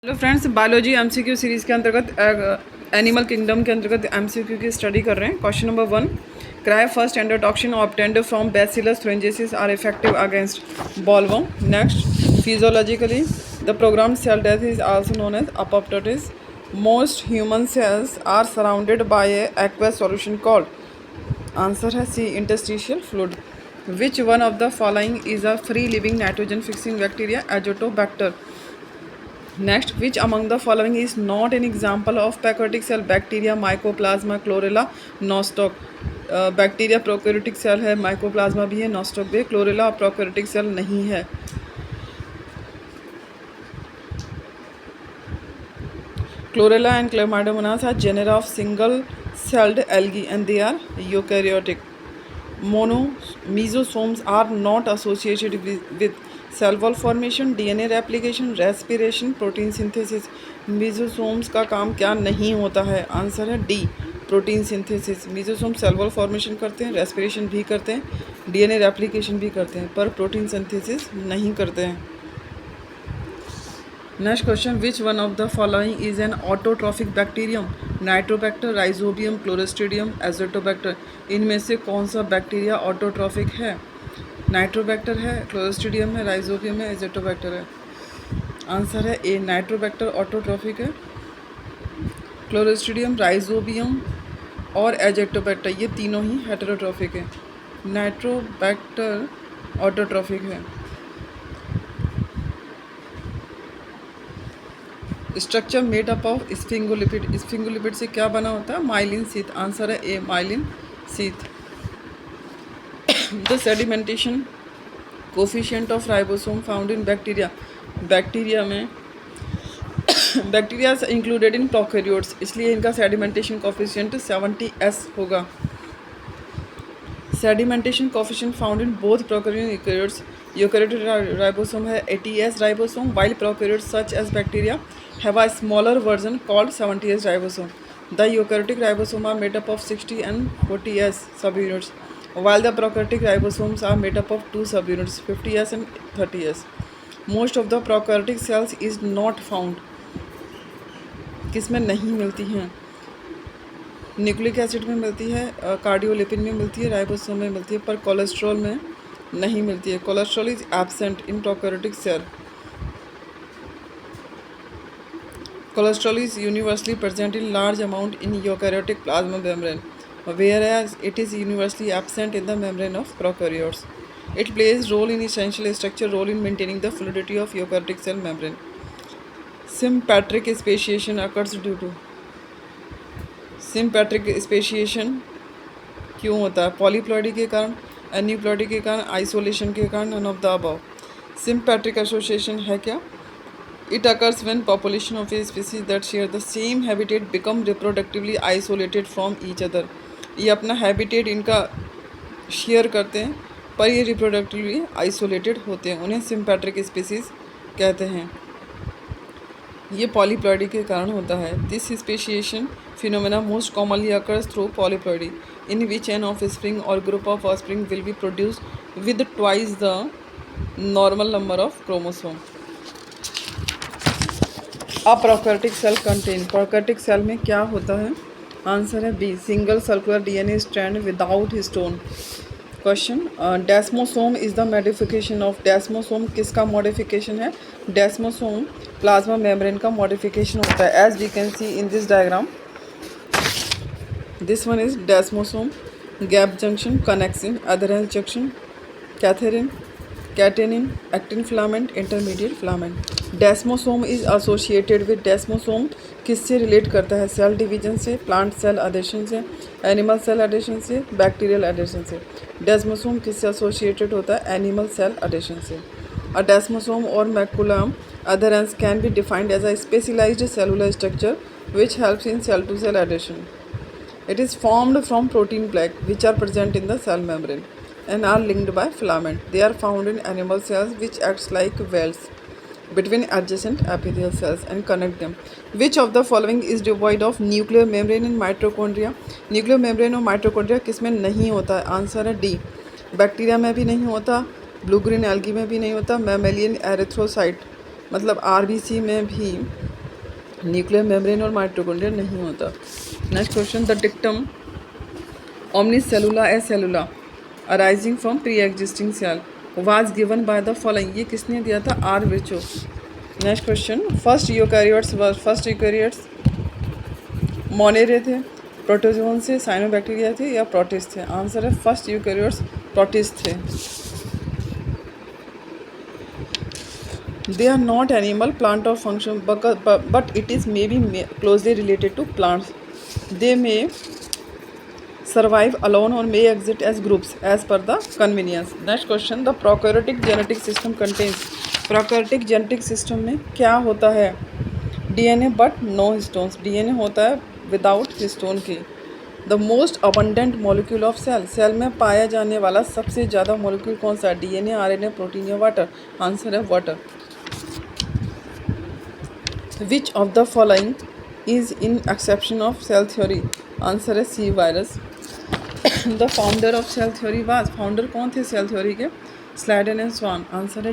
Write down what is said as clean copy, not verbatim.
Hello friends, biology MCQ series के अंतर्गत animal kingdom के अंतर्गत एमसीक्यू की स्टडी कर रहे हैं। Question number 1, cry first endotoxin obtained from bacillus thuringiensis are effective against bollworm. Next, physiologically the programme cell death is also known as apoptosis. Most human cells are surrounded by a aqueous solution called. Answer है C, interstitial fluid. Which one of the following is a free living nitrogen fixing bacteria? Azotobacter. Next, which among the following is not an example of prokaryotic cell? Bacteria, mycoplasma, chlorella, nostoc. Bacteria prokaryotic cell है, mycoplasma भी है, nostoc भी है, chlorella prokaryotic cell नहीं है। Chlorella and chlamydomonas are genera of single celled algae and they are eukaryotic. Mesosomes are not associated with cell wall formation, DNA replication, respiration, protein synthesis. Mesosomes का काम क्या नहीं होता है? आंसर है D, protein synthesis. Mesosome cell wall formation करते हैं, respiration भी करते हैं, डीएनए रेप्लिकेशन भी करते हैं, पर प्रोटीन सिंथेसिस नहीं करते हैं। Next question, which one of the following is an autotrophic bacterium? Nitrobacter, rhizobium, clostridium, azotobacter. इनमें से कौन सा बैक्टीरिया ऑटोट्रॉफिक है? नाइट्रोबैक्टर है, क्लोरेस्ट्रिडियम है, राइजोबियम है, एजोटोबैक्टर है। आंसर है ए, नाइट्रोबैक्टर ऑटोट्रॉफिक है। क्लोरेस्ट्रिडियम, राइजोबियम और एजोटोबैक्टर ये तीनों ही हेटेरोट्रॉफिक है। नाइट्रोबैक्टर ऑटोट्रॉफिक है। Structure made up of sphingolipid. Sphingolipid से क्या बना होता है? Myelin sheath. आंसर है A, myelin sheath. The sedimentation coefficient of ribosome found in bacteria. Bacteria में बैक्टीरिया इंक्लूडेड इन प्रोकैरियोट्स, इसलिए इनका सेडिमेंटेशन कोफिशिएंट 70s होगा। Sedimentation coefficient found in both prokaryote eukaryotes. Eukaryotic ribosome है 80s ribosome, while prokaryotes such as bacteria have a smaller version called 70s ribosome. The eukaryotic ribosome are made up of 60 and 40s subunits, while the prokaryotic ribosomes are made up of two subunits, 50s and 30s. Most of the prokaryotic cells is not found. किसमें नहीं मिलती हैं? Nucleic acid में मिलती है, कार्डियोलिपिड में मिलती है, राइबोसोम में मिलती है, पर कोलेस्ट्रॉल में नहीं मिलती है। Cholesterol is absent in prokaryotic cell. Cholesterol is universally present in large amount in eukaryotic plasma membrane, whereas it is universally absent in the membrane of prokaryotes. It plays role in essential structure role in maintaining the fluidity of eukaryotic cell membrane. Sympatric speciation occurs due to sympatric speciation क्यों होता है? Polyploidy के कारण, aneuploidy के कारण, isolation के कारण, none of the above. Sympatric association है क्या? It occurs when population of a species that share the same habitat become reproductively isolated from each other. ये अपना habitat इनका शेयर करते हैं, पर ये reproductively isolated होते हैं, उन्हें sympatric species कहते हैं। ये polyploidy के कारण होता है। This speciation phenomena most commonly occurs through polyploidy, in which an offspring or group of offspring will be produced with twice the normal number of chromosomes. A prokaryotic cell contain, prokaryotic cell में क्या होता है? Answer है B, single circular DNA strand without histone. Question, desmosome is the modification of. Desmosome किसका modification है? Desmosome plasma membrane का modification होता है। As we can see in this diagram, this one is desmosome, gap junction, connexin, adherens junction, cadherin, catenin, actin filament, intermediate filament. Desmosome is associated with, desmosome किससे relate करता है? Cell division से, plant cell adhesion से, animal cell adhesion से, bacterial adhesion से। डेस्मोसोम किससे associated होता है? एनिमल सेल एडेशन से। अ डेस्मोसोम और macula adherens can be defined as a specialised cellular structure which helps in cell to cell adhesion. It is formed from protein plaque which are present in the cell membrane and are linked by filament. They are found in animal cells which acts like wells between adjacent epithelial cells and connect them. Which of the following is devoid of nuclear membrane in mitochondria? Nuclear membrane और mitochondria किस में नहीं होता है? Answer है D, bacteria में भी नहीं होता, ब्लू ग्रीन एल्गी में भी नहीं होता, मैमेलियन एरिथ्रोसाइट मतलब आरबीसी में भी न्यूक्लियर मेम्ब्रेन और माइटोकॉन्ड्रिया नहीं होता। Next question, the dictum omnicellular acellular arising from pre-existing cell was given by the following, ये किसने दिया था? R Virchow. Next question, first eukaryotes monera थे, प्रोटोजोन से, साइनोबैक्टीरिया थे या प्रोटिस्ट थे? आंसर है फर्स्ट यूकैरियोट्स प्रोटिस्ट थे। They are not animal, plant or function, but it is may be closely related to plants. They may survive alone or may exist as groups as per the convenience. Next question, the prokaryotic genetic system contains, prokaryotic genetic system में क्या होता है? DNA but no histones, DNA होता है without histone के। The most abundant molecule of cell, cell में पाया जाने वाला सबसे ज़्यादा मोलिक्यूल कौन सा है? DNA, RNA, प्रोटीन या वाटर? आंसर है water. Which of the following is in exception of cell theory? Answer है C virus. The founder of cell theory was, founder कौन थे सेल थ्योरी के? स्लाइडन एंड स्वान। आंसर है